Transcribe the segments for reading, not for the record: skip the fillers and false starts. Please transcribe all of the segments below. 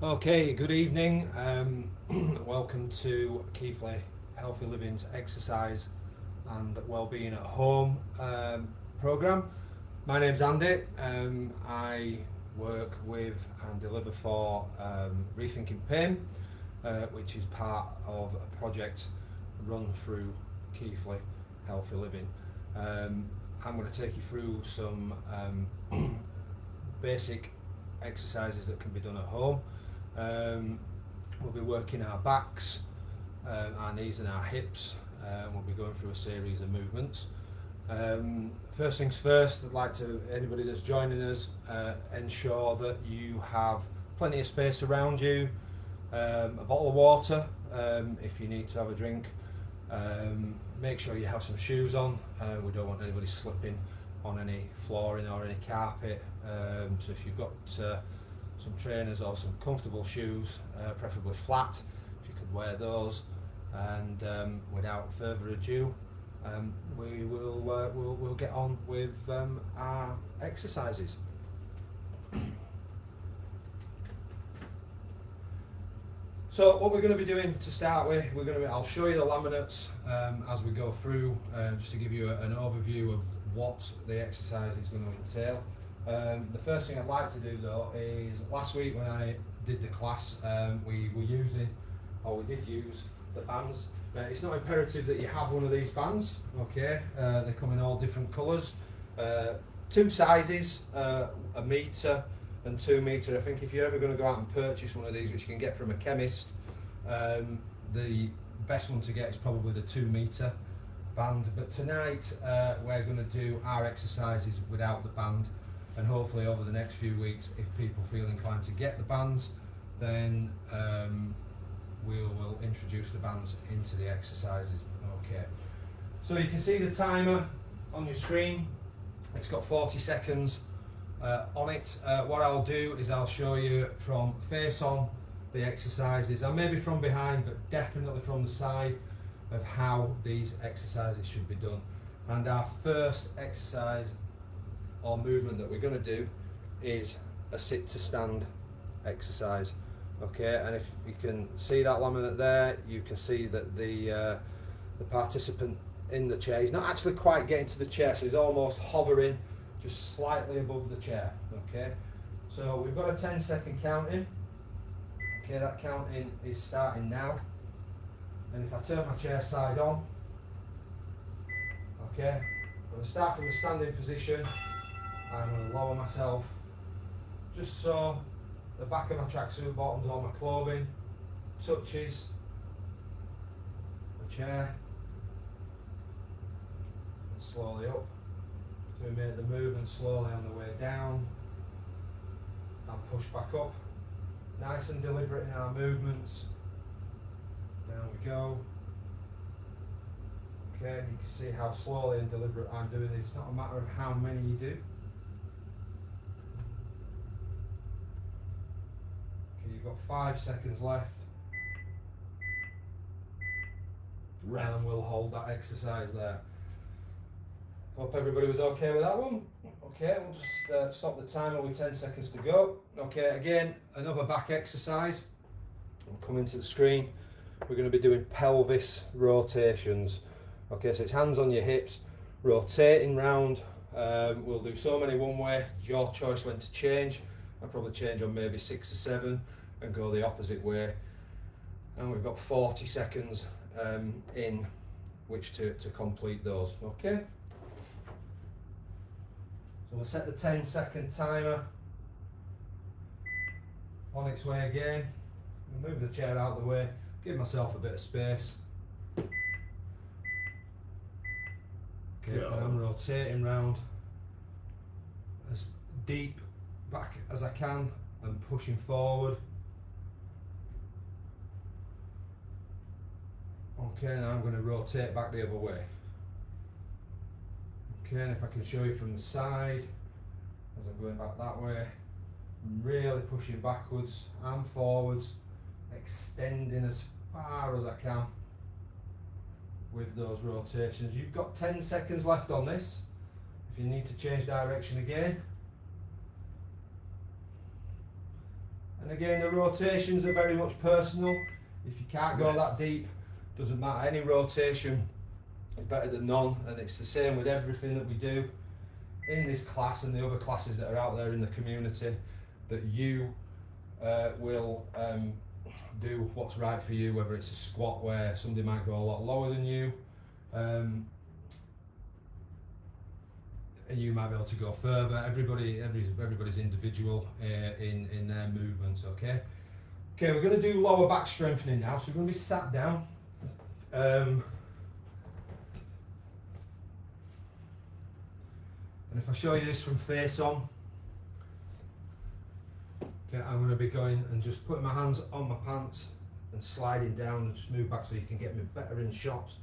Okay, good evening. Welcome to Keithley Healthy Living's exercise and wellbeing at home program. My name's Andy. I work with and deliver for Rethinking Pain, which is part of a project run through Keithley Healthy Living. I'm going to take you through some basic exercises that can be done at home. We'll be working our backs, our knees and our hips. We'll be going through a series of movements. First things first, I'd like to, anybody that's joining us, ensure that you have plenty of space around you, a bottle of water if you need to have a drink. Make sure you have some shoes on. We don't want anybody slipping on any flooring or any carpet. So if you've got some trainers or some comfortable shoes, preferably flat, if you could wear those. And without further ado, we'll get on with our exercises. So what we're going to be doing to start with, I'll show you the laminates as we go through, just to give you an overview of what the exercise is going to entail. The first thing I'd like to do though is, last week when I did the class, we did use the bands. It's not imperative that you have one of these bands, okay? They come in all different colours. Two sizes, a metre and 2 metre. I think if you're ever going to go out and purchase one of these, which you can get from a chemist, the best one to get is probably the 2 metre band. But tonight we're going to do our exercises without the band. And hopefully over the next few weeks, if people feel inclined to get the bands, then we'll introduce the bands into the exercises. Okay. So you can see the timer on your screen. It's got 40 seconds on it. What I'll do is I'll show you from face on the exercises, and maybe from behind, but definitely from the side, of how these exercises should be done. And our first exercise or movement that we're going to do is a sit to stand exercise. Okay, and if you can see that laminate there, you can see that the participant in the chair is not actually quite getting to the chair, so he's almost hovering just slightly above the chair. Okay, so we've got a 10-second counting. Okay, that counting is starting now, and if I turn my chair side on, okay, I'm going to start from the standing position. I'm going to lower myself just so the back of my tracksuit bottoms or my clothing touches the chair, and slowly up. So we make the movement slowly on the way down and push back up. Nice and deliberate in our movements. Down we go. Okay, you can see how slowly and deliberate I'm doing this. It's not a matter of how many you do. You've got 5 seconds left, and we'll hold that exercise there. Hope everybody was okay with that one. Okay, we'll just stop the timer with 10 seconds to go. Okay, again, another back exercise. We'll come into the screen. We're going to be doing pelvis rotations. Okay, so it's hands on your hips, rotating round. We'll do so many one way. It's your choice when to change. I'll probably change on maybe 6 or 7 and go the opposite way. And we've got 40 seconds in which to complete those. Okay. So we'll set the 10-second timer on its way again. I'll move the chair out of the way, give myself a bit of space. Okay, and I'm rotating round as deep back as I can and pushing forward. Okay, now I'm going to rotate back the other way. Okay, and if I can show you from the side, as I'm going back that way, I'm really pushing backwards and forwards, extending as far as I can with those rotations. You've got 10 seconds left on this. If you need to change direction again, And again, the rotations are very much personal. If you can't go that deep, doesn't matter. Any rotation is better than none, and it's the same with everything that we do in this class and the other classes that are out there in the community, that you will do what's right for you, whether it's a squat where somebody might go a lot lower than you, and you might be able to go further. Everybody's individual in their movements. Okay, we're going to do lower back strengthening now. So we're going to be sat down. And if I show you this from face on, okay, I'm going to be going and just putting my hands on my pants and sliding down and just move back so you can get me better in shot,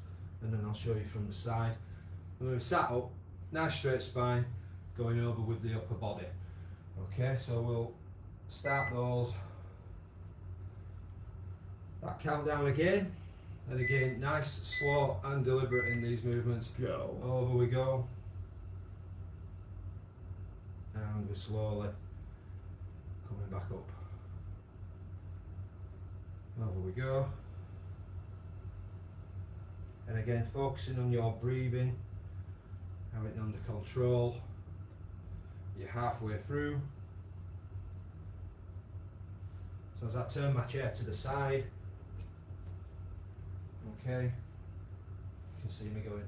and then I'll show you from the side. I'm going to be sat up, nice straight spine, going over with the upper body. Okay, so we'll start those. That countdown again, and again, nice, slow and deliberate in these movements. Go. Over we go. And we're slowly coming back up. Over we go. And again, focusing on your breathing, have it under control. You're halfway through. So as I turn my chair to the side, okay, you can see me going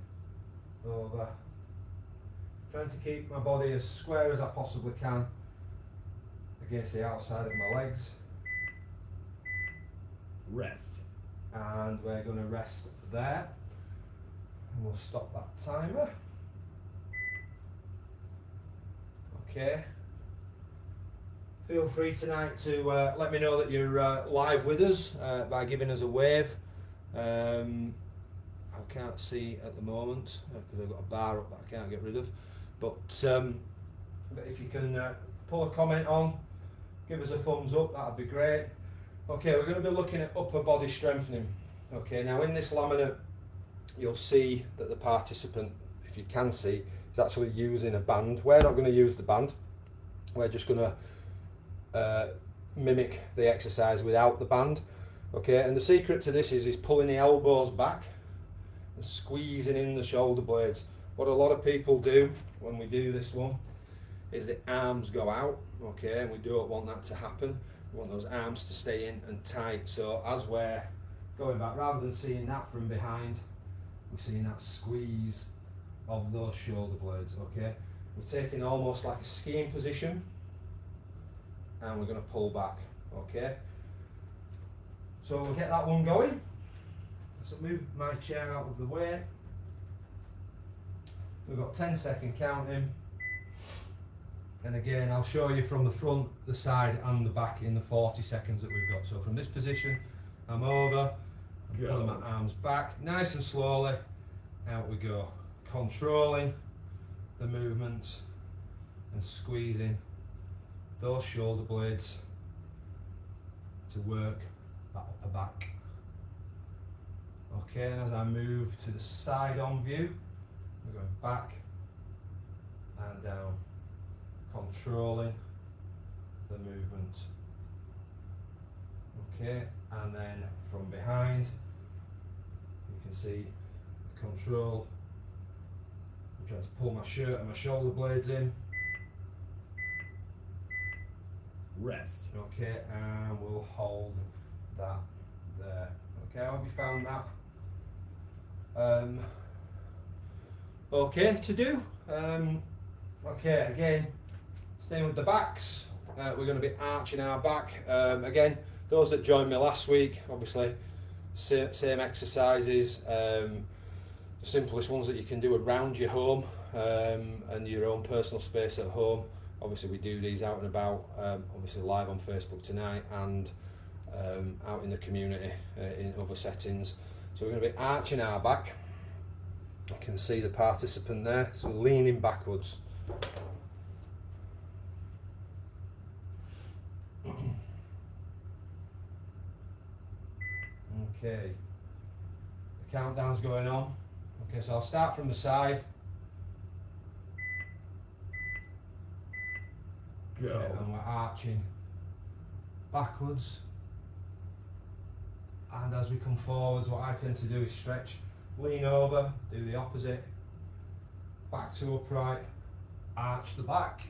over. Trying to keep my body as square as I possibly can against the outside of my legs. Rest. And we're going to rest there. And we'll stop that timer. Okay. Feel free tonight to let me know that you're live with us by giving us a wave. I can't see at the moment because I've got a bar up that I can't get rid of. But if you can pull a comment on, give us a thumbs up, that'd be great. Okay, we're going to be looking at upper body strengthening. Okay, now in this laminate, you'll see that the participant, if you can see, is actually using a band. We're not going to use the band. We're just going to mimic the exercise without the band. Okay, and the secret to this is pulling the elbows back and squeezing in the shoulder blades. What a lot of people do when we do this one is the arms go out, okay, and we don't want that to happen. We want those arms to stay in and tight. So as we're going back, rather than seeing that from behind, we're seeing that squeeze of those shoulder blades, okay. We're taking almost like a skiing position and we're going to pull back, okay. So we'll get that one going. So move my chair out of the way. We've got 10-second counting, and again I'll show you from the front, the side and the back in the 40 seconds that we've got. So from this position, I'm over, I'm pulling my arms back, nice and slowly, out we go, controlling the movements and squeezing those shoulder blades to work that upper back. Okay, and as I move to the side on view, we're going back and down, controlling the movement. Okay, and then from behind, you can see the control. I'm trying to pull my shirt and my shoulder blades in. Rest. Okay, and we'll hold that there. Okay, I hope you found that okay to do. Okay, again, staying with the backs, we're going to be arching our back. Again, those that joined me last week, obviously same exercises, the simplest ones that you can do around your home and your own personal space at home. Obviously we do these out and about, obviously live on Facebook tonight and out in the community in other settings. So we're going to be arching our back. You can see the participant there, so leaning backwards. Okay, the countdown's going on. Okay, so I'll start from the side. Go. Okay, and we're arching backwards, and as we come forwards, what I tend to do is stretch, lean over, do the opposite, back to upright, arch the back,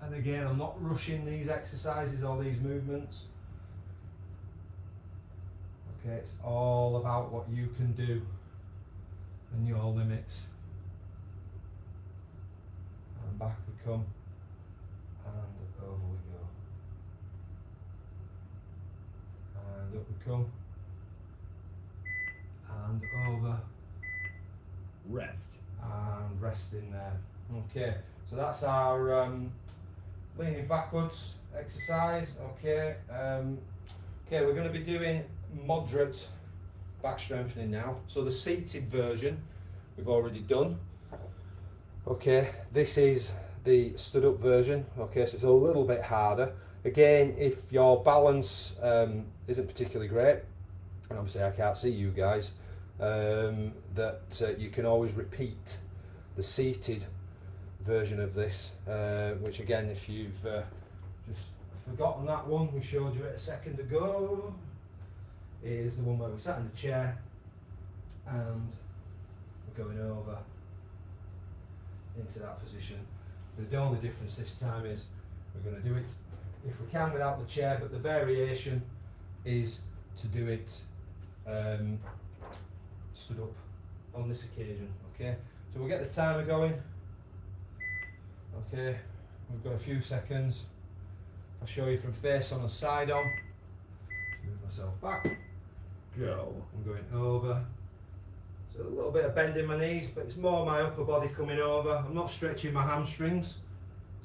and again I'm not rushing these exercises or these movements. Okay, it's all about what you can do and your limits. And back we come, and over we go. And up we come, and over. Rest. And rest in there. Okay, so that's our leaning backwards exercise. Okay, okay, we're going to be doing moderate back strengthening now. So the seated version we've already done. Okay, this is the stood up version. Okay, so it's a little bit harder. Again, if your balance isn't particularly great, and obviously I can't see you guys, you can always repeat the seated version of this, which again, if you've just forgotten that one we showed you a second ago, is the one where we sat in the chair and we're going over into that position. The only difference this time is we're going to do it, if we can, without the chair, but the variation is to do it stood up on this occasion. Okay, so we'll get the timer going. Okay, we've got a few seconds. I'll show you from face on and side on. Just move myself back. Go. I'm going over. So a little bit of bend in my knees, but it's more my upper body coming over. I'm not stretching my hamstrings,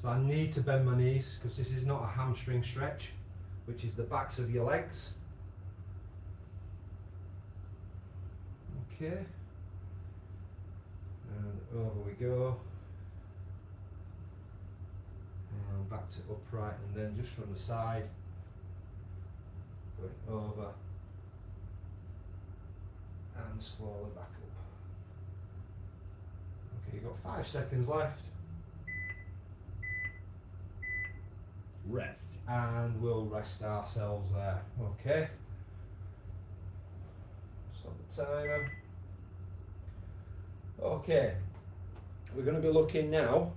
so I need to bend my knees because this is not a hamstring stretch, which is the backs of your legs. Okay, and over we go, and back to upright, and then just from the side, going over, and slowly back up. Okay, you've got 5 seconds left, Rest. and we'll rest ourselves there. Okay, stop the timer. Okay, we're going to be looking now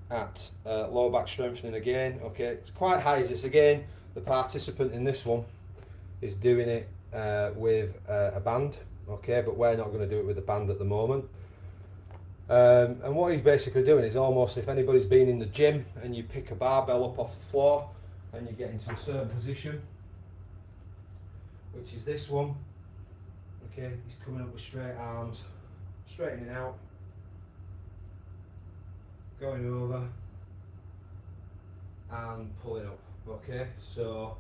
at lower back strengthening again. Okay, it's quite high as this again. The participant in this one is doing it with a band. Okay, but we're not going to do it with a band at the moment. And what he's basically doing is almost, if anybody's been in the gym and you pick a barbell up off the floor and you get into a certain position, which is this one. Okay, he's coming up with straight arms, straightening out, going over and pulling up. Okay, so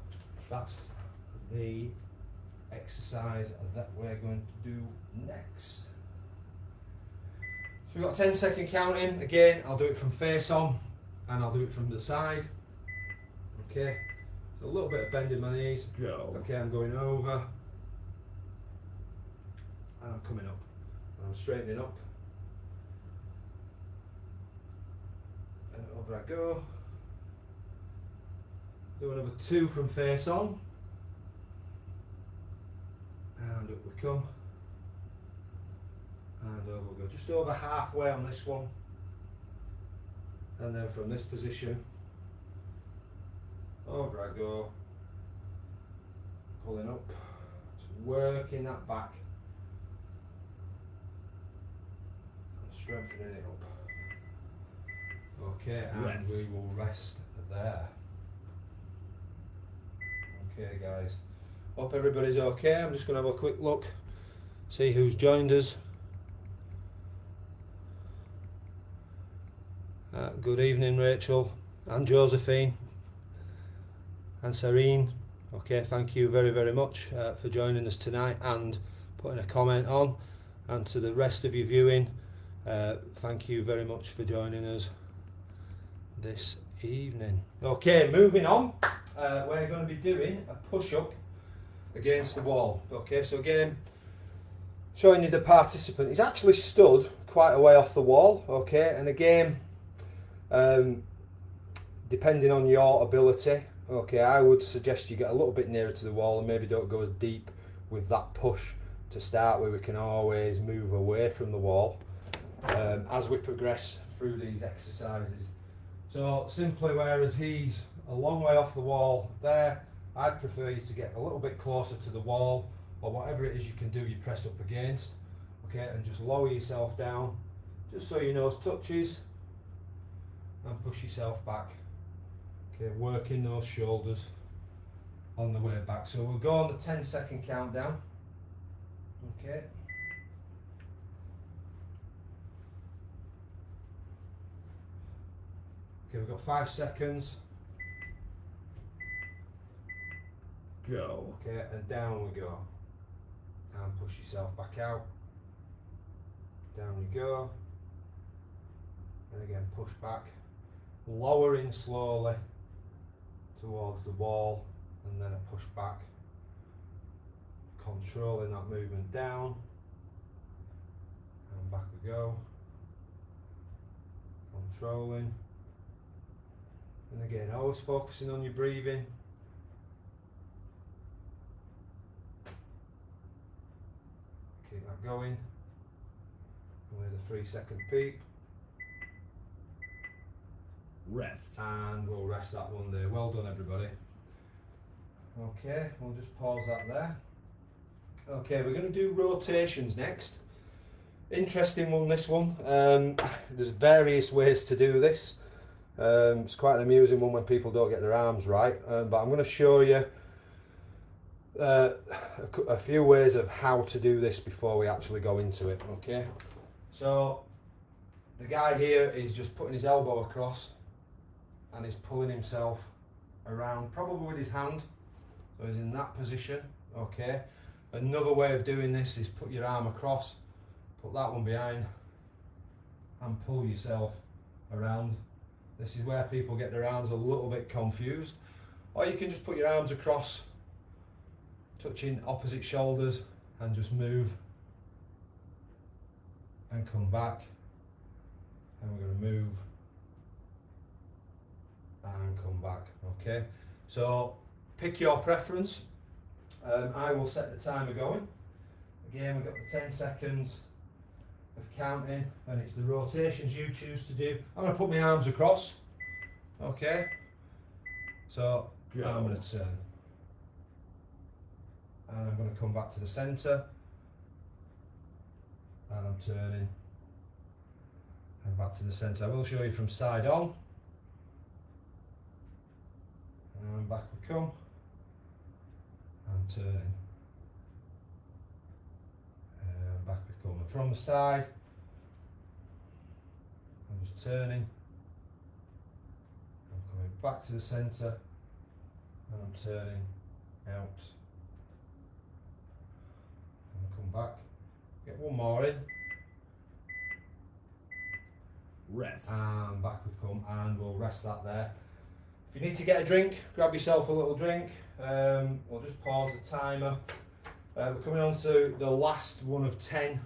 that's the exercise that we're going to do next. So we've got 10-second counting. Again, I'll do it from face on and I'll do it from the side. Okay, so a little bit of bend in my knees. Go. Okay, I'm going over and I'm coming up. I'm straightening up, and over I go. Do another 2 from face on, and up we come, and over we go. Just over halfway on this one, and then from this position, over I go, pulling up, just working that back. Strengthening it up. Okay, and Rest. we will rest there. Okay, guys. Hope everybody's okay. I'm just going to have a quick look, see who's joined us. Good evening, Rachel and Josephine and Serene. Okay, thank you very, very much for joining us tonight and putting a comment on. And to the rest of you viewing, thank you very much for joining us this evening. Okay, moving on, we're going to be doing a push-up against the wall. Okay, so again, showing you the participant. He's actually stood quite a way off the wall. Okay, and again, depending on your ability, Okay, I would suggest you get a little bit nearer to the wall and maybe don't go as deep with that push to start with. We can always move away from the wall as we progress through these exercises. So simply, whereas he's a long way off the wall there, I'd prefer you to get a little bit closer to the wall, or whatever it is you can do, you press up against, okay, and just lower yourself down, just so your nose touches, and push yourself back. Okay, working those shoulders on the way back. So we'll go on the 10-second countdown. Okay. Okay, we've got 5 seconds. Go. Okay, and down we go. And push yourself back out. Down you go. And again, push back. Lowering slowly towards the wall, and then a push back. Controlling that movement down. And back we go. Controlling. And again, always focusing on your breathing. Keep that going. And with a 3-second peep. Rest. And we'll rest that one there. Well done, everybody. Okay, we'll just pause that there. Okay, we're going to do rotations next. Interesting one, this one. There's various ways to do this. It's quite an amusing one when people don't get their arms right. But I'm going to show you a few ways of how to do this before we actually go into it. Okay, so the guy here is just putting his elbow across and he's pulling himself around, probably with his hand. So he's in that position. Okay, another way of doing this is put your arm across, put that one behind, and pull yourself around. This is where people get their arms a little bit confused. Or you can just put your arms across, touching opposite shoulders, and just move and come back. And we're going to move and come back. Okay, so pick your preference. I will set the timer going. Again, we've got the 10 seconds of counting, and it's the rotations you choose to do. I'm going to put my arms across. Okay, so Go. I'm going to turn, and I'm going to come back to the centre, and I'm turning, and back to the centre. I will show you from side on, and back we come, and turning, and back we come, and from the side, I'm just turning, I'm coming back to the centre, and I'm turning out, and come back, get one more in, Rest. and back we come, and we'll rest that there. If you need to get a drink, grab yourself a little drink. We'll just pause the timer. We're coming on to the last one of 10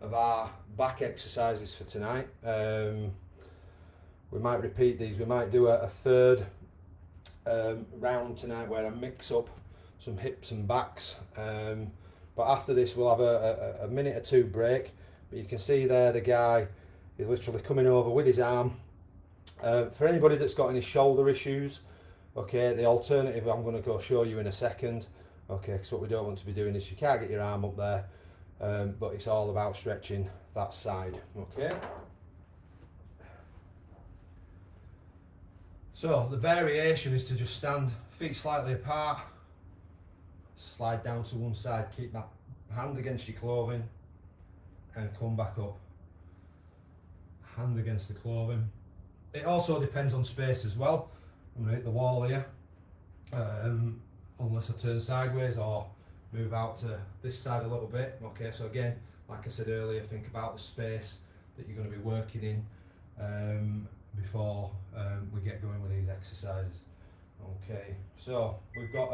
of our back exercises for tonight. We might repeat these. We might do a third round tonight where I mix up some hips and backs. But after this, we'll have a minute or two break. But you can see there the guy is literally coming over with his arm. For anybody that's got any shoulder issues, okay, the alternative I'm going to go show you in a second. Okay, because what we don't want to be doing is you can't get your arm up there, but it's all about stretching that side. Okay. So the variation is to just stand feet slightly apart, slide down to one side, keep that hand against your clothing, and come back up. Hand against the clothing. It also depends on space as well. I'm going to hit the wall here, unless I turn sideways or move out to this side a little bit. Okay, so again, like I said earlier, think about the space that you're going to be working in before we get going with these exercises. Okay, so we've got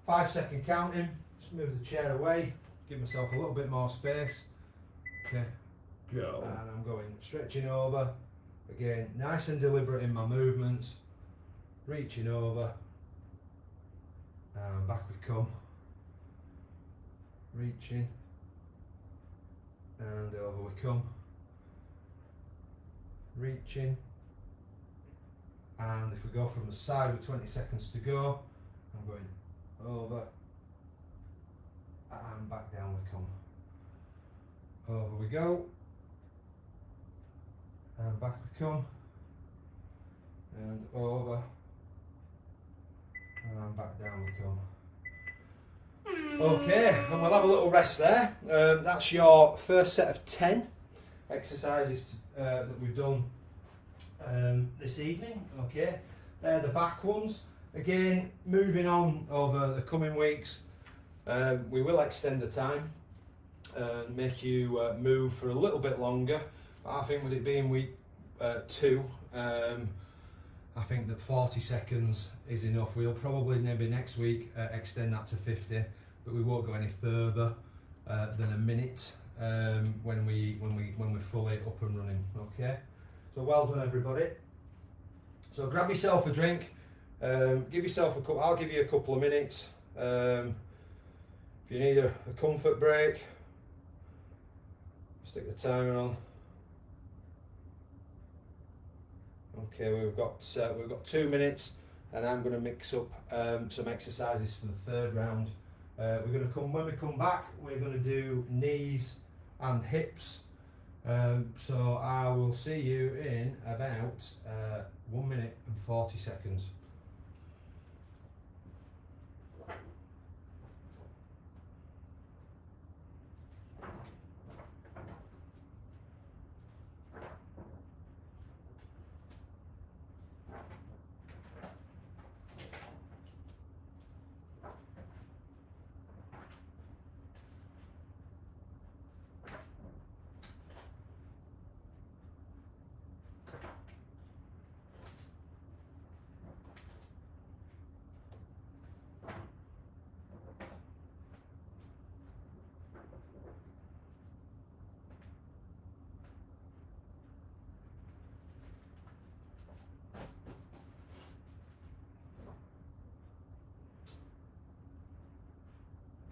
5-second counting. Just move the chair away, give myself a little bit more space. Okay, Go. and I'm going stretching over. Again, nice and deliberate in my movements. reaching over, and back we come, reaching, and over we come, reaching, and if we go from the side with 20 seconds to go, I'm going over, and back down we come, over we go, and back we come, and over, and back down we come. Okay, and we'll have a little rest there. That's your first set of 10 exercises that we've done this evening. Okay, they're the back ones. Again, moving on over the coming weeks, we will extend the time and make you move for a little bit longer. I think with it being week 2, I think that 40 seconds is enough. We'll probably maybe next week extend that to 50, but we won't go any further than a minute when we're fully up and running. Okay, so well done everybody. So grab yourself a drink, give yourself a couple. I'll give you a couple of minutes. If you need a comfort break, stick the timer on. Okay, we've got 2 minutes, and I'm going to mix up some exercises for the third round. We're going to come when we come back. We're going to do knees and hips. So I will see you in about 1 minute and 40 seconds.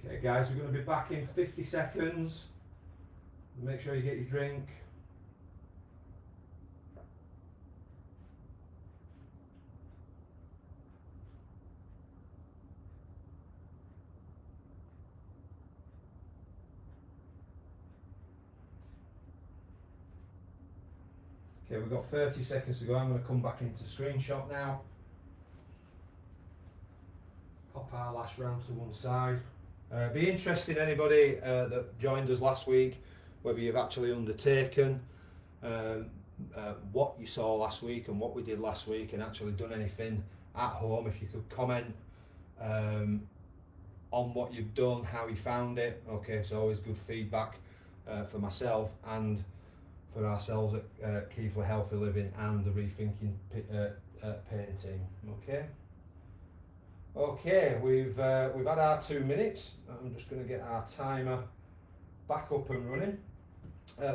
Okay guys, we're going to be back in 50 seconds. Make sure you get your drink. Okay, we've got 30 seconds to go. I'm going to come back into screenshot now. Pop our last round to one side. Be interesting, anybody that joined us last week, whether you've actually undertaken what you saw last week and what we did last week and actually done anything at home. If you could comment on what you've done, how you found it. Okay, so always good feedback for myself and for ourselves at Keithley Healthy Living and the Rethinking Pain team. Okay. Okay, we've had our 2 minutes. I'm just going to get our timer back up and running.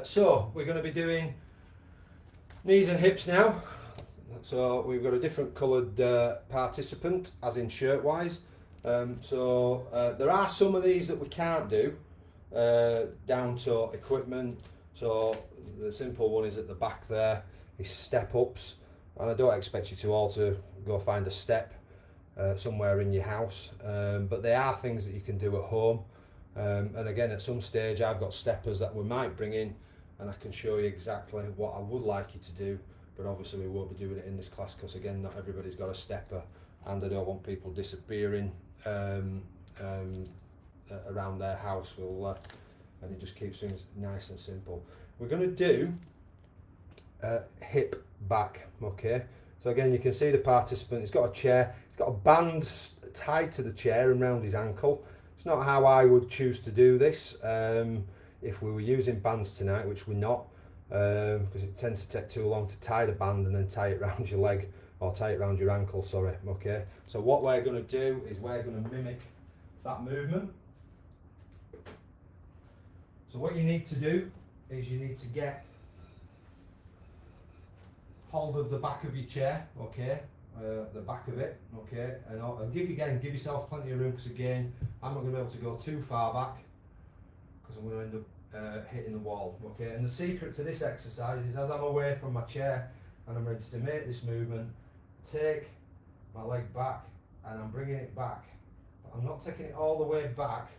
So we're going to be doing knees and hips now. So we've got a different coloured participant, as in shirt wise. So there are some of these that we can't do down to equipment. So the simple one is at the back there, is step ups, and I don't expect you to all to go find a step somewhere in your house, but they are things that you can do at home. And again, at some stage I've got steppers that we might bring in, and I can show you exactly what I would like you to do, but obviously we won't be doing it in this class because again, not everybody's got a stepper, and I don't want people disappearing around their house. And it just keeps things nice and simple. We're going to do hip back. Okay, so again, you can see the participant, he's got a chair, he's got a band tied to the chair and round his ankle. It's not how I would choose to do this if we were using bands tonight, which we're not, because it tends to take too long to tie the band and then tie it around your leg, or tie it around your ankle, sorry. Okay, so what we're going to do is we're going to mimic that movement. So what you need to do is you need to get hold of the back of your chair, okay, the back of it, okay, and I'll give yourself plenty of room, because again, I'm not going to be able to go too far back, because I'm going to end up hitting the wall, okay. And the secret to this exercise is, as I'm away from my chair and I'm ready to make this movement, take my leg back and I'm bringing it back, but I'm not taking it all the way back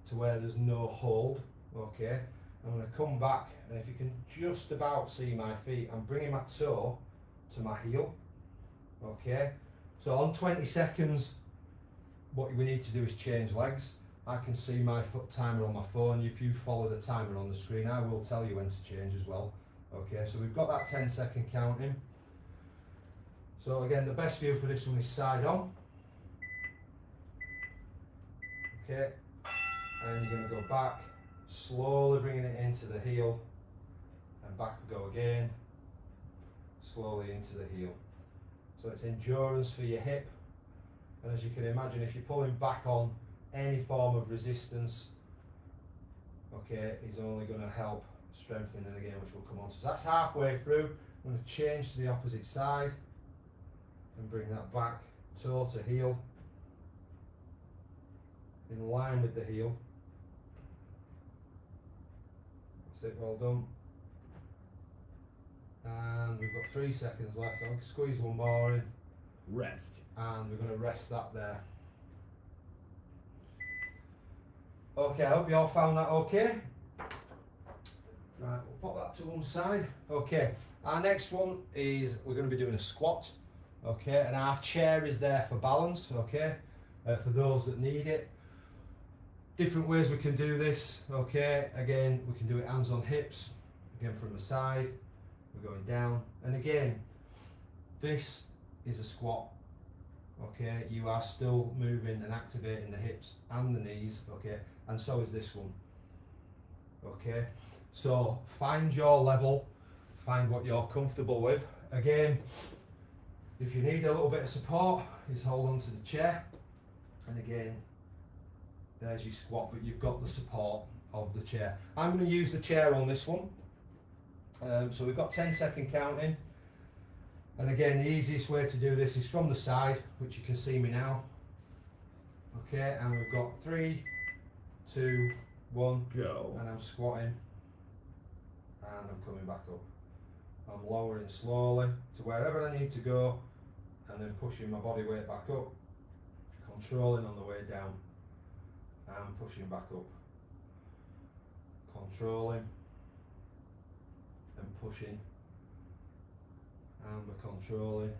to where there's no hold, okay. I'm going to come back, and if you can just about see my feet, I'm bringing my toe to my heel, okay. So on 20 seconds, what we need to do is change legs. I can see my foot timer on my phone. If you follow the timer on the screen, I will tell you when to change as well, okay. So we've got that 10-second counting. So again, the best view for this one is side on, okay, and you're going to go back, slowly bringing it into the heel, and back we go again, slowly into the heel. So it's endurance for your hip, and as you can imagine, if you're pulling back on any form of resistance, okay, is only going to help strengthening again, which we'll come on to. So that's halfway through. I'm going to change to the opposite side and bring that back, toe to heel, in line with the heel. That's it, well done. And we've got 3 seconds left. I'll squeeze one more in. Rest. And we're going to rest that there. Okay, I hope you all found that okay. Right, we'll pop that to one side. Okay, our next one is we're going to be doing a squat. Okay, and our chair is there for balance. Okay, for those that need it. Different ways we can do this. Okay, again, we can do it hands on hips. Again, from the side, we're going down. And again, this is a squat. Okay, you are still moving and activating the hips and the knees. Okay, and so is this one. Okay, so find your level, find what you're comfortable with. Again, if you need a little bit of support, just hold on to the chair, and again, there's your squat, but you've got the support of the chair. I'm going to use the chair on this one. So we've got 10-second counting, and again, the easiest way to do this is from the side, which you can see me now. Okay, and we've got 3, 2, 1, go, and I'm squatting, and I'm coming back up. I'm lowering slowly to wherever I need to go, and then pushing my body weight back up, controlling on the way down, and pushing back up, controlling, and pushing, and we're controlling,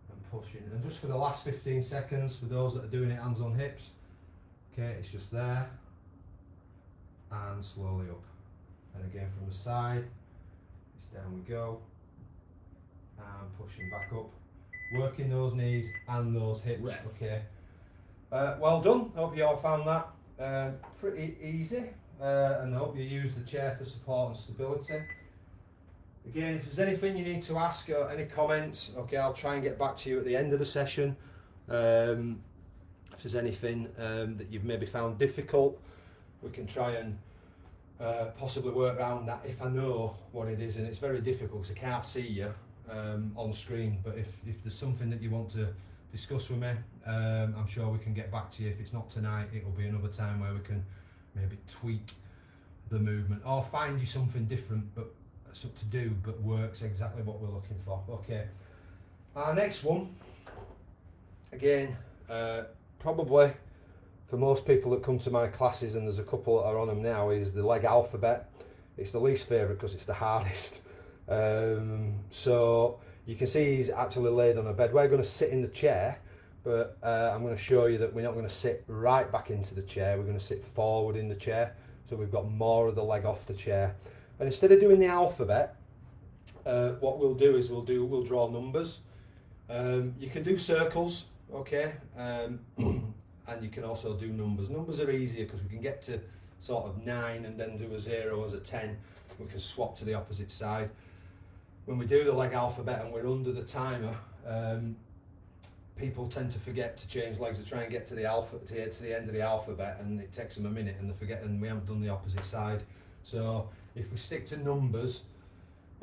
and pushing. And just for the last 15 seconds, for those that are doing it hands on hips, okay, it's just there, and slowly up. And again from the side, down we go, and pushing back up, working those knees and those hips. Rest. Okay, well done. Hope you all found that pretty easy, and I hope you use the chair for support and stability. Again, if there's anything you need to ask or any comments, okay, I'll try and get back to you at the end of the session. If there's anything that you've maybe found difficult, we can try and possibly work around that if I know what it is, and it's very difficult because I can't see you on screen, but if there's something that you want to discuss with me, I'm sure we can get back to you. If it's not tonight, it'll be another time where we can maybe tweak the movement or find you something different but to do but works exactly what we're looking for. Okay, our next one, again, probably for most people that come to my classes, and there's a couple that are on them now, is the leg alphabet. It's the least favourite because it's the hardest. So you can see he's actually laid on a bed. We're going to sit in the chair, but I'm going to show you that we're not going to sit right back into the chair. We're going to sit forward in the chair, so we've got more of the leg off the chair. And instead of doing the alphabet, what we'll do is we'll draw numbers. You can do circles, okay, and you can also do numbers. Numbers are easier because we can get to sort of 9 and then do a 0 as a 10. We can swap to the opposite side. When we do the leg alphabet and we're under the timer, people tend to forget to change legs. They try and get to the to the end of the alphabet, and it takes them a minute, and they forget, and we haven't done the opposite side. So if we stick to numbers,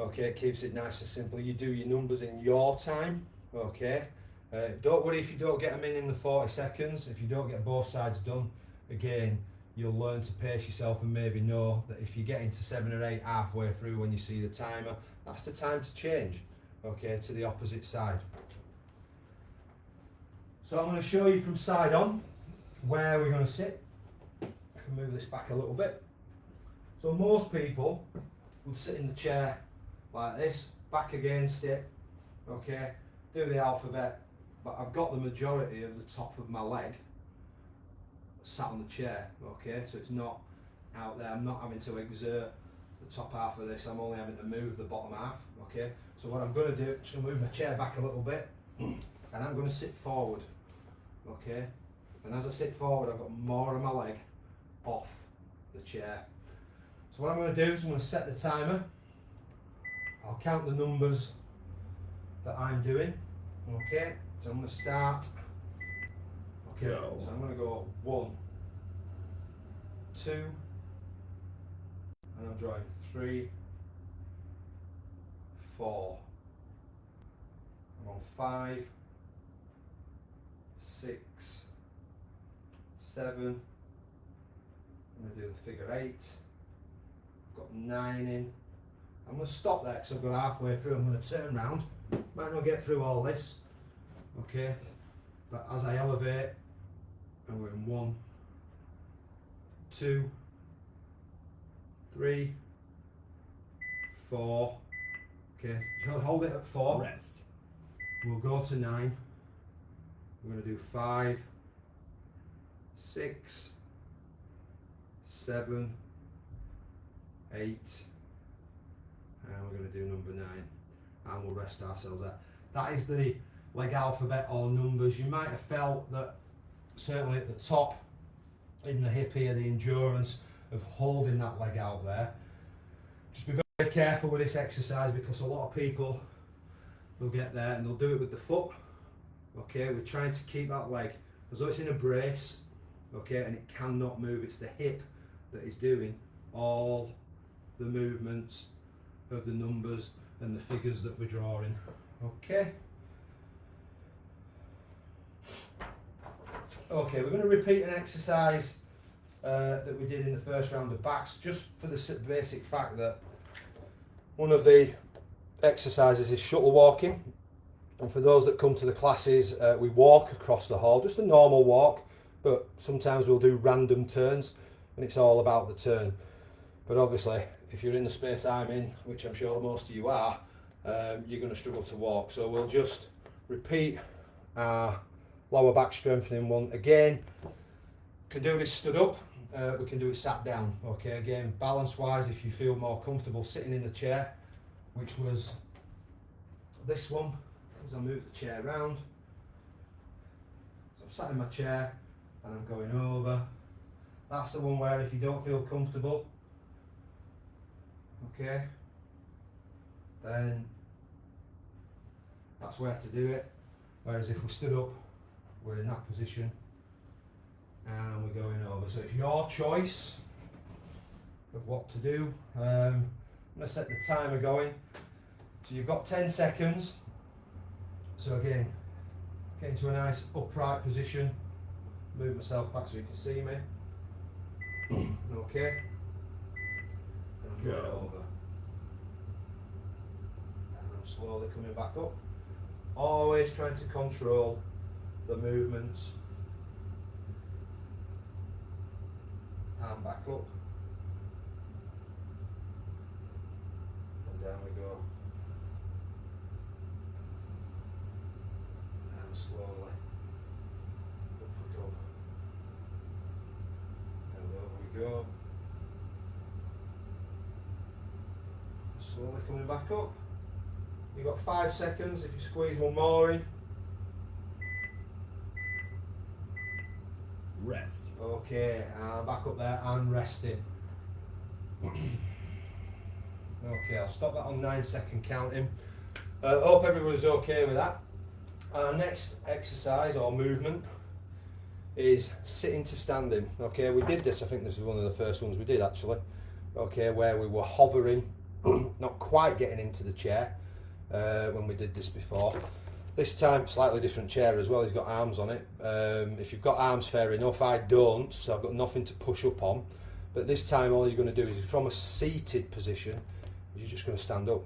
okay, it keeps it nice and simple. You do your numbers in your time, Okay, don't worry if you don't get them in the 40 seconds. If you don't get both sides done, again, you'll learn to pace yourself and maybe know that if you get into 7 or 8 halfway through when you see the timer, that's the time to change, okay, to the opposite side. So I'm going to show you from side on where we're going to sit. I can move this back a little bit. So most people would sit in the chair like this, back against it, okay, do the alphabet, but I've got the majority of the top of my leg sat on the chair, okay, so it's not out there. I'm not having to exert the top half of this, I'm only having to move the bottom half, okay. So what I'm going to do, I'm just going to move my chair back a little bit and I'm going to sit forward, okay, and as I sit forward I've got more of my leg off the chair. So what I'm going to do is I'm going to set the timer. I'll count the numbers that I'm doing, okay, so I'm going to start. Okay, Go. so I'm going to go 1, 2, and I'm drawing 3, 4, I'm on 5, 6, 7, I'm going to do the figure 8, I've got 9 in, I'm going to stop there because I've got halfway through, I'm going to turn round, might not get through all this, okay, but as I elevate, and we're in 1, 2, 3, 4. Okay, so hold it at 4. Rest. We'll go to 9. We're going to do 5, 6, 7, 8, and we're going to do number 9, and we'll rest ourselves there. That is the leg alphabet or numbers. You might have felt that certainly at the top in the hip here, the endurance of holding that leg out there. Just be very careful with this exercise because a lot of people will get there and they'll do it with the foot. Okay, we're trying to keep that leg as though it's in a brace, okay, and it cannot move. It's the hip that is doing all the movements of the numbers and the figures that we're drawing. Okay. Okay, we're going to repeat an exercise that we did in the first round of backs, just for the basic fact that one of the exercises is shuttle walking, and for those that come to the classes, we walk across the hall, just a normal walk, but sometimes we'll do random turns, and it's all about the turn. But obviously, if you're in the space I'm in, which I'm sure most of you are, you're going to struggle to walk. So we'll just repeat our lower back strengthening one again. Can do this stood up, we can do it sat down. Okay, again, balance wise, if you feel more comfortable sitting in the chair, which was this one, as I move the chair around. So I'm sat in my chair and I'm going over. That's the one where if you don't feel comfortable, okay, then that's where to do it. Whereas if we stood up, we're in that position and we're going over. So it's your choice of what to do. I'm going to set the timer going. So you've got 10 seconds. So again, get into a nice upright position. Move myself back so you can see me. Okay. And I'm going over. And I'm slowly coming back up. Always trying to control the movements. And back up. And down we go. And slowly up we go. And over we go. Slowly coming back up. You've got 5 seconds if you squeeze one more in. Rest. Okay, and back up there and resting. Okay, I'll stop that on 9-second counting. Hope everyone's okay with that. Our next exercise or movement is sitting to standing. Okay, we did this, I think this is one of the first ones we did actually. Okay, where we were hovering, not quite getting into the chair when we did this before. This time, slightly different chair as well. He's got arms on it. If you've got arms, fair enough. I don't, so I've got nothing to push up on. But this time, all you're going to do is, from a seated position, you're just going to stand up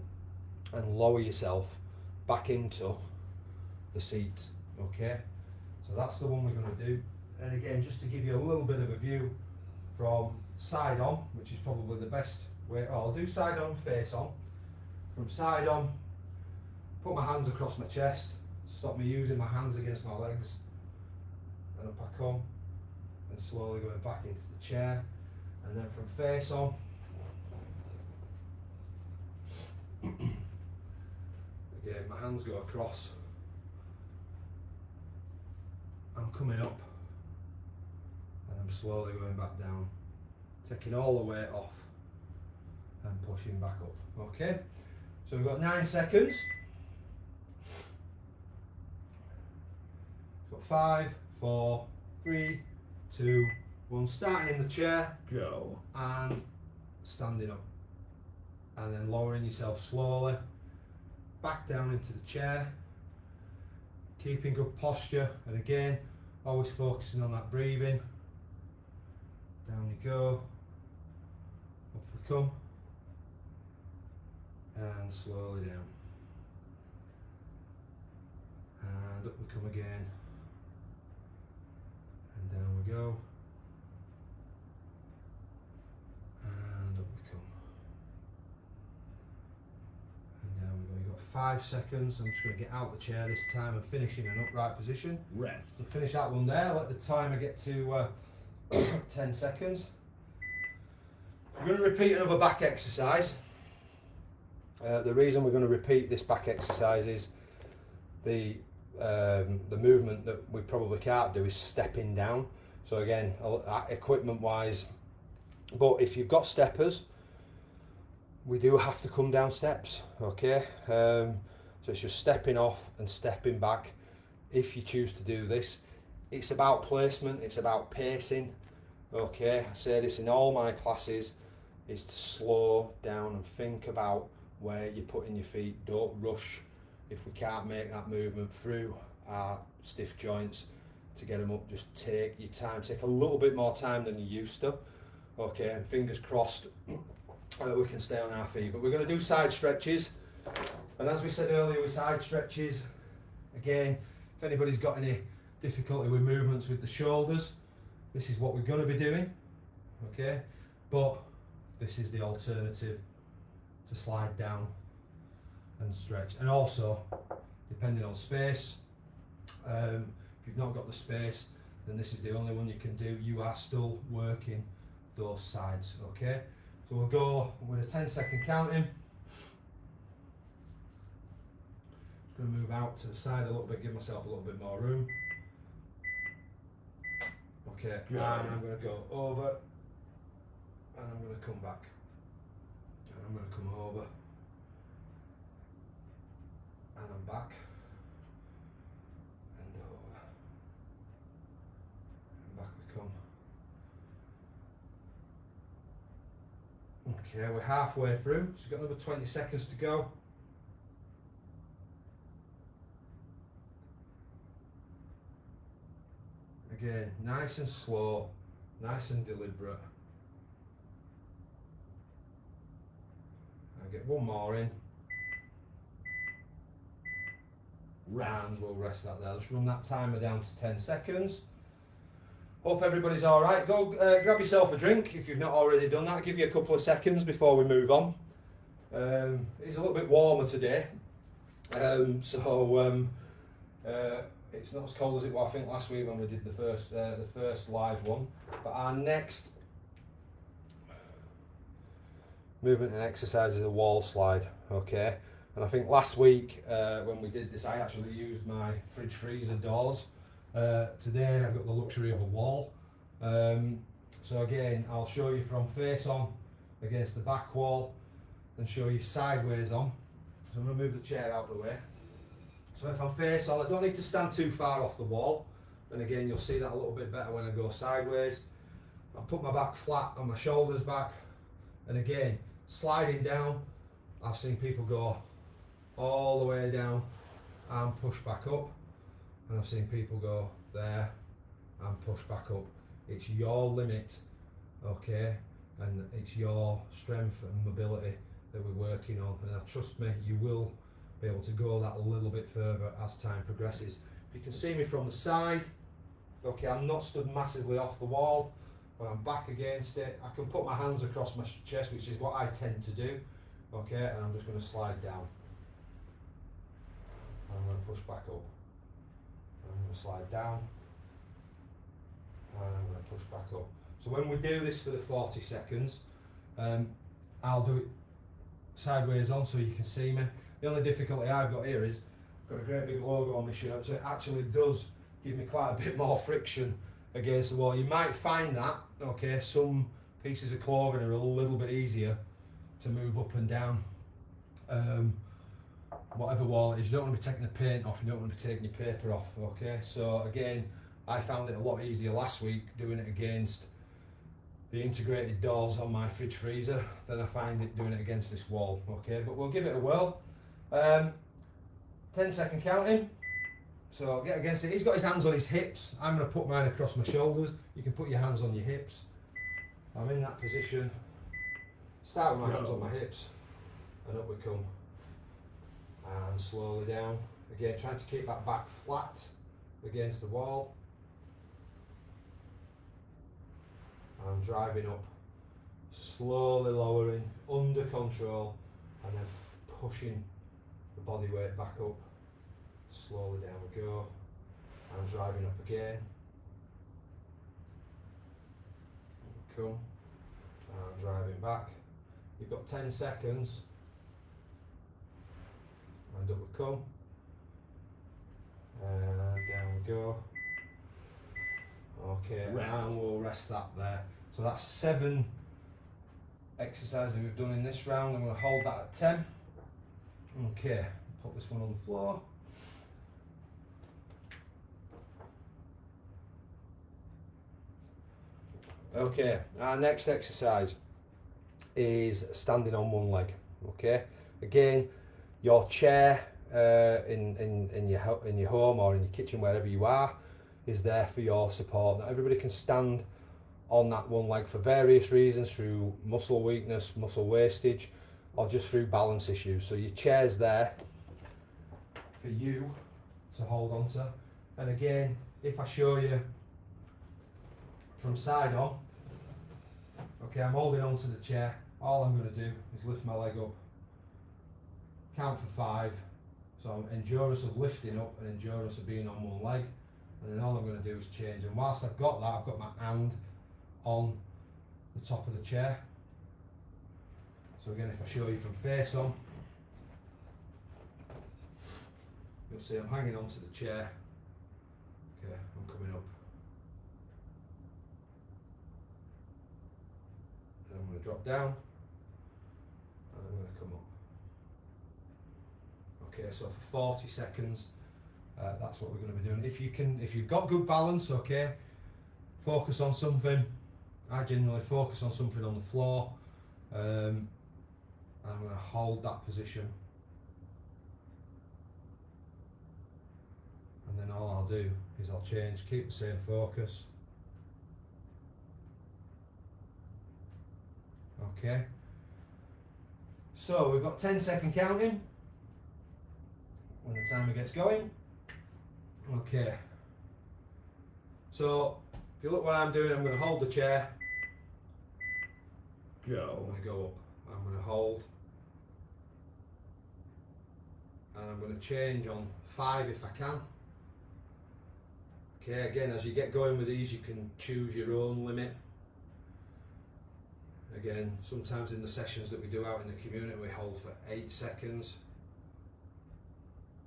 and lower yourself back into the seat. Okay, so that's the one we're going to do. And again, just to give you a little bit of a view from side on, which is probably the best way. Oh, I'll do side on, face on. From side on, put my hands across my chest, stop me using my hands against my legs, and up I come, and slowly going back into the chair, and then from face on, again my hands go across, I'm coming up, and I'm slowly going back down, taking all the weight off, and pushing back up. Okay, so we've got 9 seconds. Got 5, 4, 3, 2, 1. Starting in the chair. Go. And standing up. And then lowering yourself slowly. Back down into the chair. Keeping good posture. And again, always focusing on that breathing. Down you go. Up we come. And slowly down. And up we come again. And down we go. And up we come. And down we go. You've got 5 seconds. I'm just going to get out the chair this time and finish in an upright position. Rest. So finish that one there. Let the timer get to 10 seconds. We're going to repeat another back exercise. The reason we're going to repeat this back exercise is the movement that we probably can't do is stepping down. So again, equipment wise, but if you've got steppers, we do have to come down steps. Okay, so it's just stepping off and stepping back. If you choose to do this, it's about placement, it's about pacing. Okay, I say this in all my classes, is to slow down and think about where you're putting your feet. Don't rush. If we can't make that movement through our stiff joints to get them up, just take your time. Take a little bit more time than you used to. Okay, and fingers crossed we can stay on our feet. But we're going to do side stretches. And as we said earlier with side stretches, again, if anybody's got any difficulty with movements with the shoulders, this is what we're going to be doing. Okay, but this is the alternative to slide down and stretch. And also, depending on space, if you've not got the space, then this is the only one you can do. You are still working those sides. Okay, so we'll go with a 10-second counting. Just going to move out to the side a little bit, give myself a little bit more room. Okay, Good. and I'm going to go over, and I'm going to come back, and I'm going to come over, and I'm back, and over, and back we come. Okay, we're halfway through, so we've got another 20 seconds to go. Again, nice and slow, nice and deliberate. I'll get one more in. Rest. And we'll rest that there. Let's run that timer down to 10 seconds. Hope everybody's all right. Go grab yourself a drink if you've not already done that. I'll give you a couple of seconds before we move on. It's a little bit warmer today. It's not as cold as it was, I think, last week when we did the first live one. But our next movement and exercise is a wall slide. Okay, and I think last week when we did this, I actually used my fridge freezer doors. Today I've got the luxury of a wall. So again, I'll show you from face on against the back wall, and show you sideways on. So I'm going to move the chair out of the way. So if I'm face on, I don't need to stand too far off the wall. And again, you'll see that a little bit better when I go sideways. I'll put my back flat on my shoulders back. And again, sliding down, I've seen people go all the way down and push back up. And I've seen people go there and push back up. It's your limit, okay, and it's your strength and mobility that we're working on, and trust me, you will be able to go that a little bit further as time progresses. If you can see me from the side, okay, I'm not stood massively off the wall, but I'm back against it. I can put my hands across my chest, which is what I tend to do, okay, and I'm just going to slide down. I'm going to push back up. I'm going to slide down, and I'm going to push back up. So when we do this for the 40 seconds, I'll do it sideways on so you can see me. The only difficulty I've got here is I've got a great big logo on my shirt, so it actually does give me quite a bit more friction against the wall. You might find that, okay, some pieces of clothing are a little bit easier to move up and down. Whatever wall it is, you don't want to be taking the paint off, you don't want to be taking your paper off, okay? So again, I found it a lot easier last week doing it against the integrated doors on my fridge freezer than I find it doing it against this wall, okay? But we'll give it a whirl. 10-second counting. So I'll get against it. He's got his hands on his hips. I'm going to put mine across my shoulders. You can put your hands on your hips. I'm in that position. Start with my hands on my hips, and up we come. And slowly down. Again, trying to keep that back flat against the wall. And driving up, slowly lowering, under control, and then pushing the body weight back up. Slowly down we go, and driving up again. Come, and driving back. You've got 10 seconds, and up we come, and down we go. Okay, Rest. and we'll rest that there. So that's 7 exercises we've done in this round. I'm going to hold that at 10. Okay, put this one on the floor. Okay, our next exercise is standing on one leg. Okay, again, your chair in your home or in your kitchen, wherever you are, is there for your support. Not everybody can stand on that one leg for various reasons, through muscle weakness, muscle wastage, or just through balance issues. So your chair's there for you to hold on to. And again, if I show you from side on, okay, I'm holding on to the chair. All I'm going to do is lift my leg up, count for 5. So endurance of lifting up and endurance of being on one leg. And then all I'm going to do is change. And whilst I've got that, I've got my hand on the top of the chair. So again, if I show you from face on, you'll see I'm hanging onto the chair. Okay, I'm coming up. And I'm going to drop down. And I'm going to come up. Okay, so for 40 seconds, that's what we're going to be doing. If you've got good balance, okay, focus on something. I generally focus on something on the floor, and I'm going to hold that position, and then all I'll do is I'll change, keep the same focus. Okay, so we've got 10-second counting when the timer gets going. Okay, so if you look what I'm doing, I'm going to hold the chair. I'm going to go up. I'm going to hold. And I'm going to change on 5 if I can. Okay, again, as you get going with these, you can choose your own limit. Again, sometimes in the sessions that we do out in the community, we hold for 8 seconds.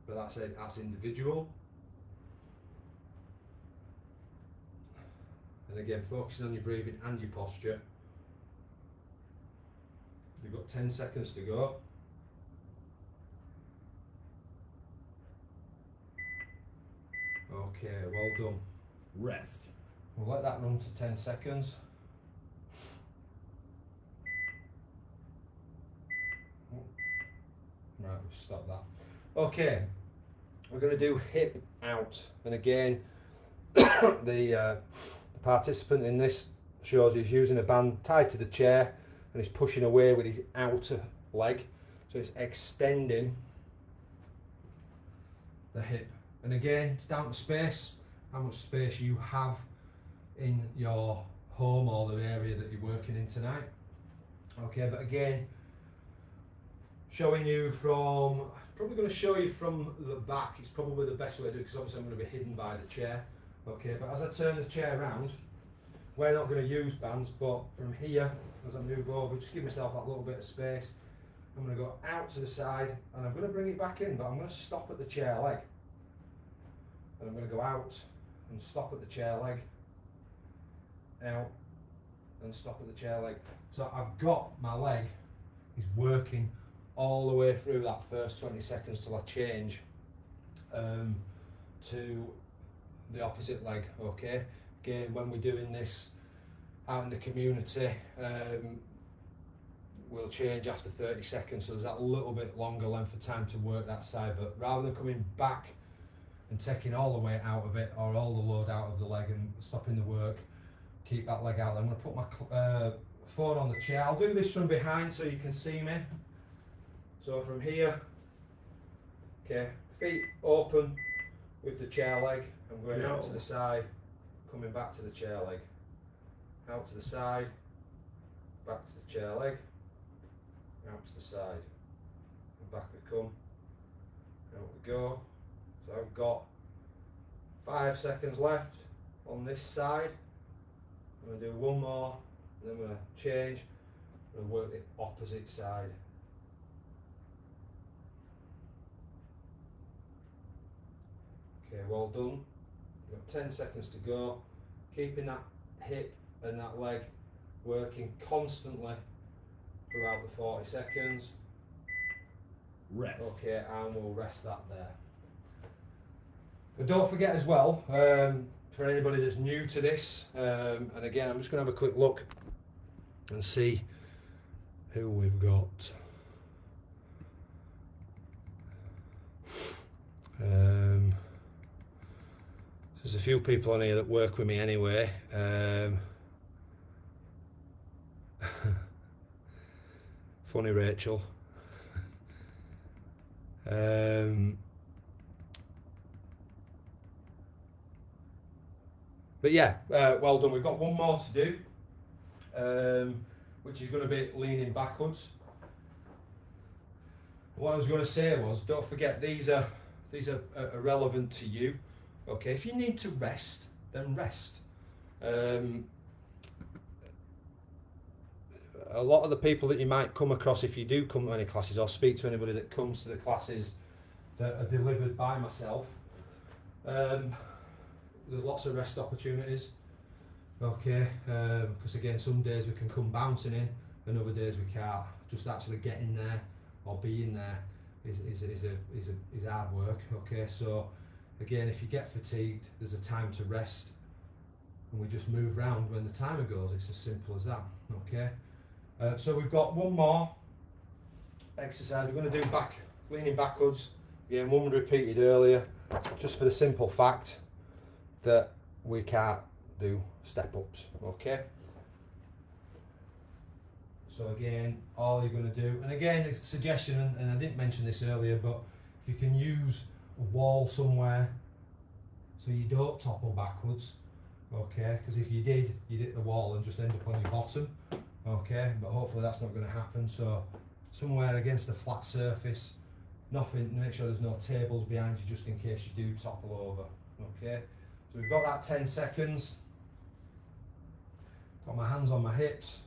But that's it, that's individual. And again, focusing on your breathing and your posture. You've got 10 seconds to go. Okay, well done. Rest. We'll let that run to 10 seconds. Right, we'll stop that. Okay, we're going to do hip out, and again the participant in this shows he's using a band tied to the chair and he's pushing away with his outer leg, so it's extending the hip. And again, it's down to space, how much space you have in your home or the area that you're working in tonight. Okay, but again, showing you from, probably going to show you from the back. It's probably the best way to do it, because obviously I'm going to be hidden by the chair. Okay, but as I turn the chair around, we're not going to use bands, but from here, as I move over, just give myself that little bit of space. I'm going to go out to the side, and I'm going to bring it back in, but I'm going to stop at the chair leg. And I'm going to go out and stop at the chair leg, out and stop at the chair leg. So I've got my leg is working all the way through that first 20 seconds till I change to the opposite leg. Okay, again, when we're doing this out in the community, we'll change after 30 seconds, so there's that little bit longer length of time to work that side. But rather than coming back and taking all the weight out of it or all the load out of the leg and stopping the work, keep that leg out. I'm going to put my phone on the chair. I'll do this from behind so you can see me. So from here, okay, feet open with the chair leg. I'm going out to the side, coming back to the chair leg. Out to the side, back to the chair leg, out to the side, and back we come, out we go. So I've got 5 seconds left on this side. I'm going to do one more, and then I'm going to change and work the opposite side. Okay, well done. You've got 10 seconds to go. Keeping that hip and that leg working constantly throughout the 40 seconds. Rest. Okay, and we'll rest that there. But don't forget as well, for anybody that's new to this, and again, I'm just going to have a quick look and see who we've got. There's a few people on here that work with me anyway. Funny Rachel. But yeah, well done. We've got one more to do, which is going to be leaning backwards. What I was going to say was, don't forget these are relevant to you. Okay, if you need to rest, then rest. A lot of the people that you might come across, if you do come to any classes or speak to anybody that comes to the classes that are delivered by myself, there's lots of rest opportunities. Okay, because again, some days we can come bouncing in, and other days we can't. Just actually getting there or being there is hard work. Okay, so again, if you get fatigued, there's a time to rest, and we just move round when the timer goes. It's as simple as that. Okay, so we've got one more exercise. We're going to do leaning backwards. Again, one repeated earlier, just for the simple fact that we can't do step ups. Okay, so again, all you're going to do, and again, a suggestion, and I didn't mention this earlier, but if you can use a wall somewhere so you don't topple backwards, okay, because if you did, you'd hit the wall and just end up on your bottom. Okay, but hopefully that's not going to happen. So somewhere against a flat surface, nothing, make sure there's no tables behind you just in case you do topple over. Okay, so we've got that 10 seconds. Got my hands on my hips.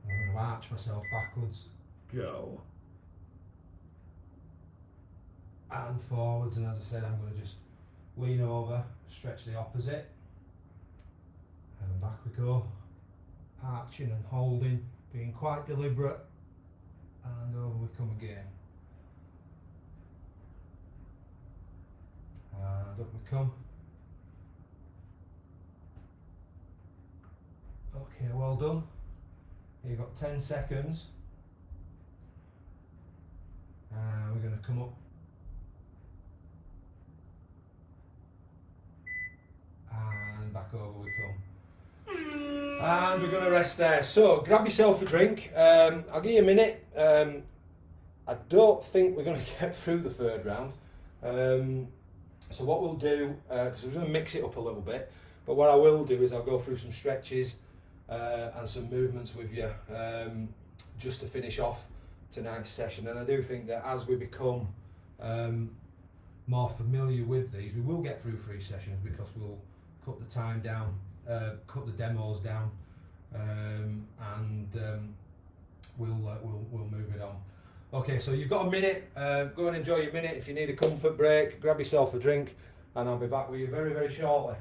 I'm going to arch myself backwards. Go. And forwards, and as I said, I'm going to just lean over, stretch the opposite, and back we go, arching and holding, being quite deliberate, and over we come again, and up we come. Okay, well done. You've got 10 seconds. We're going to come up and back over we come. And we're going to rest there. So grab yourself a drink. I'll give you a minute. I don't think we're going to get through the third round. So what we'll do, because we're going to mix it up a little bit, but what I will do is I'll go through some stretches and some movements with you just to finish off tonight's session. And I do think that as we become more familiar with these, we will get through 3 sessions because we'll cut the time down, cut the demos down, and we'll move it on. Okay, so you've got a minute. Go and enjoy your minute. If you need a comfort break, grab yourself a drink, and I'll be back with you very, very shortly.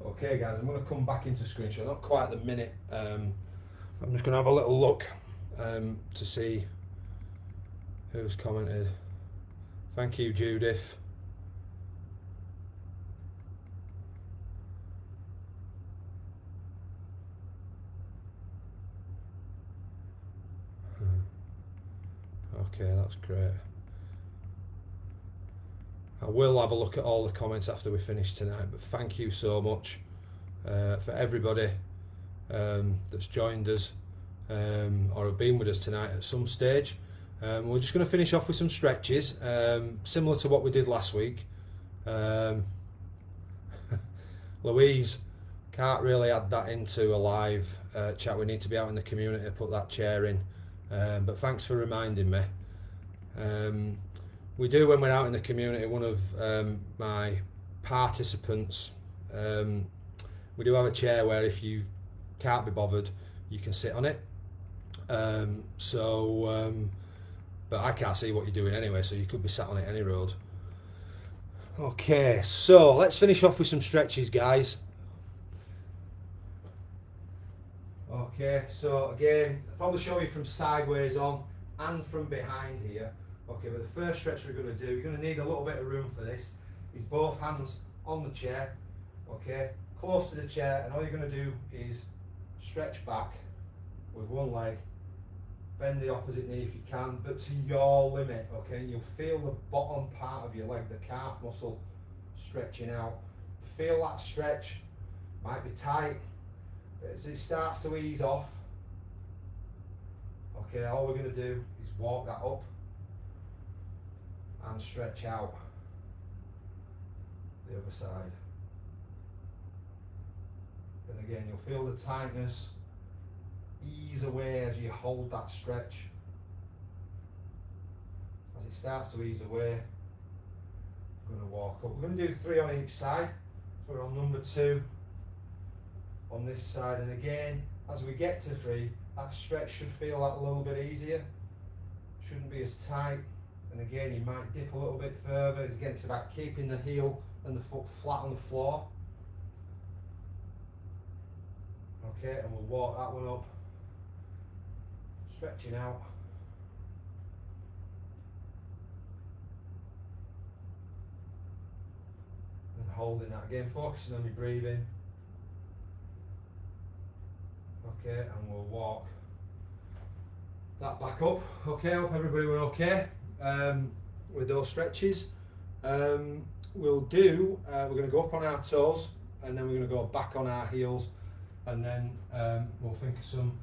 Okay guys, I'm going to come back into screenshot, not quite the minute. I'm just going to have a little look to see who's commented. Thank you, Judith. Okay, that's great. I will have a look at all the comments after we finish tonight, but thank you so much for everybody that's joined us or have been with us tonight at some stage. We're just going to finish off with some stretches, similar to what we did last week. Louise, can't really add that into a live chat. We need to be out in the community to put that chair in, but thanks for reminding me. We do, when we're out in the community, one of my participants, we do have a chair where if you can't be bothered, you can sit on it. But I can't see what you're doing anyway, so you could be sat on it any road. Okay, so let's finish off with some stretches, guys. Okay, so again, I'll probably show you from sideways on and from behind here. Okay, but the first stretch we're going to do, you're going to need a little bit of room for this, is both hands on the chair, okay, close to the chair, and all you're going to do is stretch back with one leg, bend the opposite knee if you can, but to your limit, okay, and you'll feel the bottom part of your leg, the calf muscle, stretching out. Feel that stretch, might be tight, but as it starts to ease off, okay, all we're going to do is walk that up and stretch out the other side. And again, you'll feel the tightness ease away as you hold that stretch. As it starts to ease away, we're going to walk up. We're going to do 3 on each side. So we're on number 2 on this side, and again, as we get to 3, that stretch should feel that a little bit easier. Shouldn't be as tight. And again, you might dip a little bit further. Again, it's about keeping the heel and the foot flat on the floor. Okay, and we'll walk that one up, stretching out. And holding that again, focusing on your breathing. Okay, and we'll walk that back up. Okay, I hope everybody were okay with those stretches. We're going to go up on our toes, and then we're going to go back on our heels, and then we'll think of some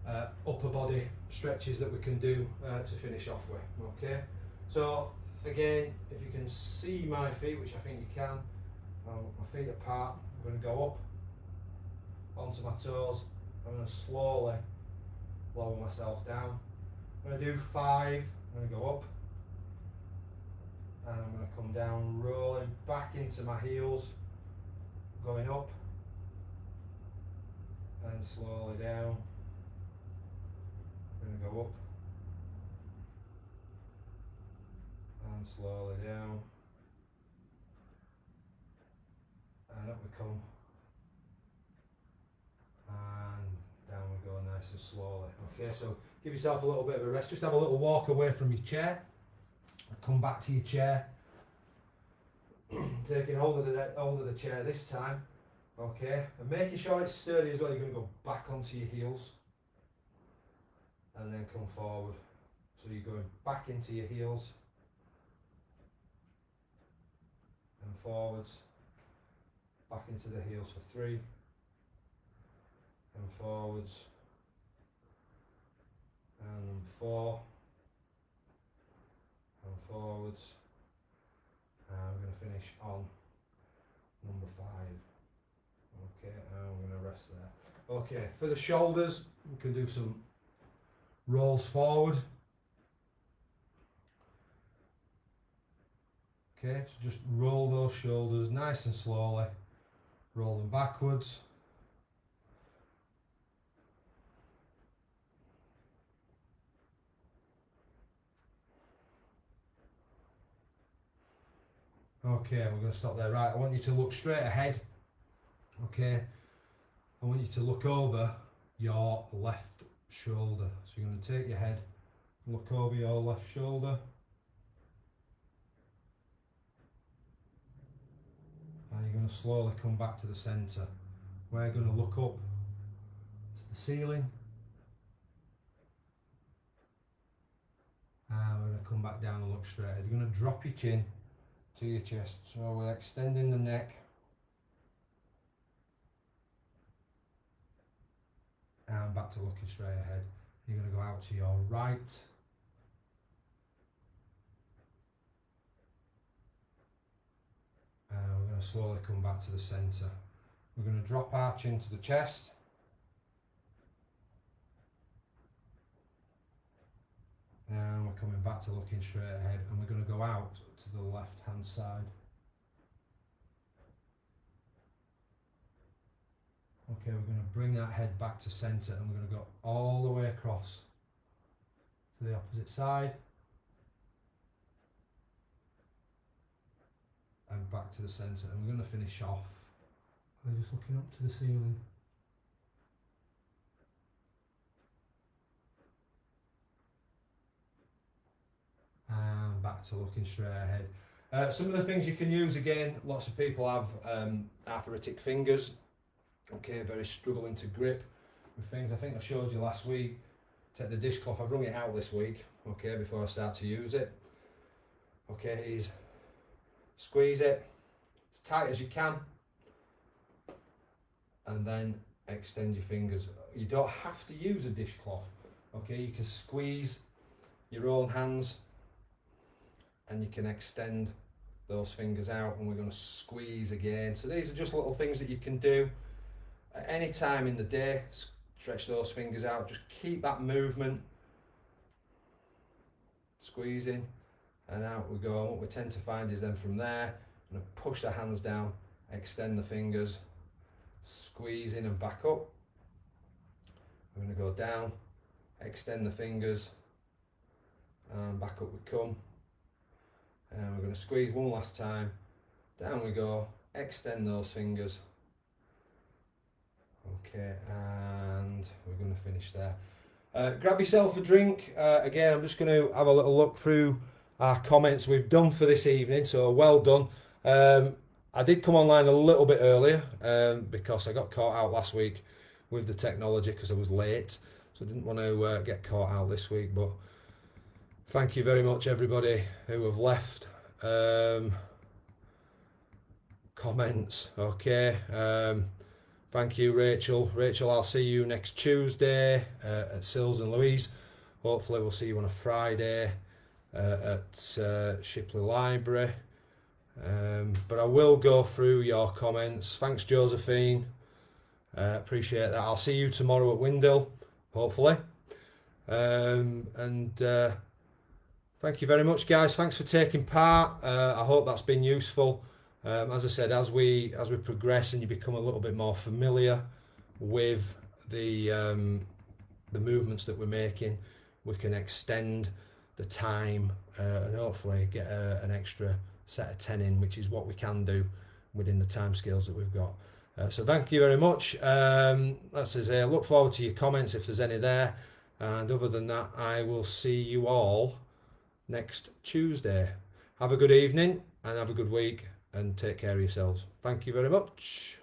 upper body stretches that we can do to finish off with. Okay, so again, if you can see my feet, which I think you can, my feet apart, I'm going to go up onto my toes. I'm going to slowly lower myself down. I'm going to do 5. I'm going to go up, and I'm going to come down, rolling back into my heels, going up, and slowly down. I'm going to go up, and slowly down, and up we come, and down we go nice and slowly. Okay, so give yourself a little bit of a rest, just have a little walk away from your chair, come back to your chair, taking hold of the chair this time, okay, and making sure it's sturdy as well. You're going to go back onto your heels and then come forward. So you're going back into your heels and forwards, back into the heels for 3 and forwards, and 4 and forwards, and we're going to finish on number 5. Okay, and we're going to rest there. Okay, for the shoulders we can do some rolls forward. Okay, so just roll those shoulders nice and slowly, roll them backwards. Okay, we're going to stop there. Right, I want you to look straight ahead. Okay, I want you to look over your left shoulder. So you're going to take your head, look over your left shoulder. And you're going to slowly come back to the centre. We're going to look up to the ceiling. And we're going to come back down and look straight ahead. You're going to drop your chin to your chest. So we're extending the neck. And back to looking straight ahead. You're going to go out to your right. And we're going to slowly come back to the centre. We're going to drop our chin to the chest. And we're coming back to looking straight ahead, and we're going to go out to the left hand side. Okay, we're going to bring that head back to centre, and we're going to go all the way across to the opposite side. And back to the centre, and we're going to finish off by just looking up to the ceiling. And back to looking straight ahead. Some of the things you can use, again, lots of people have arthritic fingers. Okay, very struggling to grip with things. I think I showed you last week. Take the dishcloth, I've wrung it out this week, okay, before I start to use it. Okay, squeeze it as tight as you can, and then extend your fingers. You don't have to use a dishcloth, okay, you can squeeze your own hands and you can extend those fingers out, and we're going to squeeze again. So these are just little things that you can do at any time in the day. Stretch those fingers out, just keep that movement, squeezing, and out we go. And what we tend to find is then from there, I'm going to push the hands down, extend the fingers, squeeze in and back up. I'm going to go down, extend the fingers, and back up we come. And we're going to squeeze one last time, down we go, extend those fingers. Okay, and we're going to finish there. Grab yourself a drink. Again, I'm just going to have a little look through our comments we've done for this evening, so well done. I did come online a little bit earlier because I got caught out last week with the technology because I was late, so I didn't want to get caught out this week. But thank you very much everybody who have left comments. Okay, thank you Rachel. I'll see you next Tuesday at Sills and Louise. Hopefully we'll see you on a Friday at Shipley Library. But I will go through your comments. Thanks Josephine, appreciate that. I'll see you tomorrow at Windhill, hopefully. Thank you very much guys, thanks for taking part. I hope that's been useful. As I said, as we progress and you become a little bit more familiar with the movements that we're making, we can extend the time, and hopefully get an extra set of 10 in, which is what we can do within the time scales that we've got. So thank you very much. That's it. Look forward to your comments if there's any there. And other than that, I will see you all next Tuesday. Have a good evening and have a good week and take care of yourselves. Thank you very much.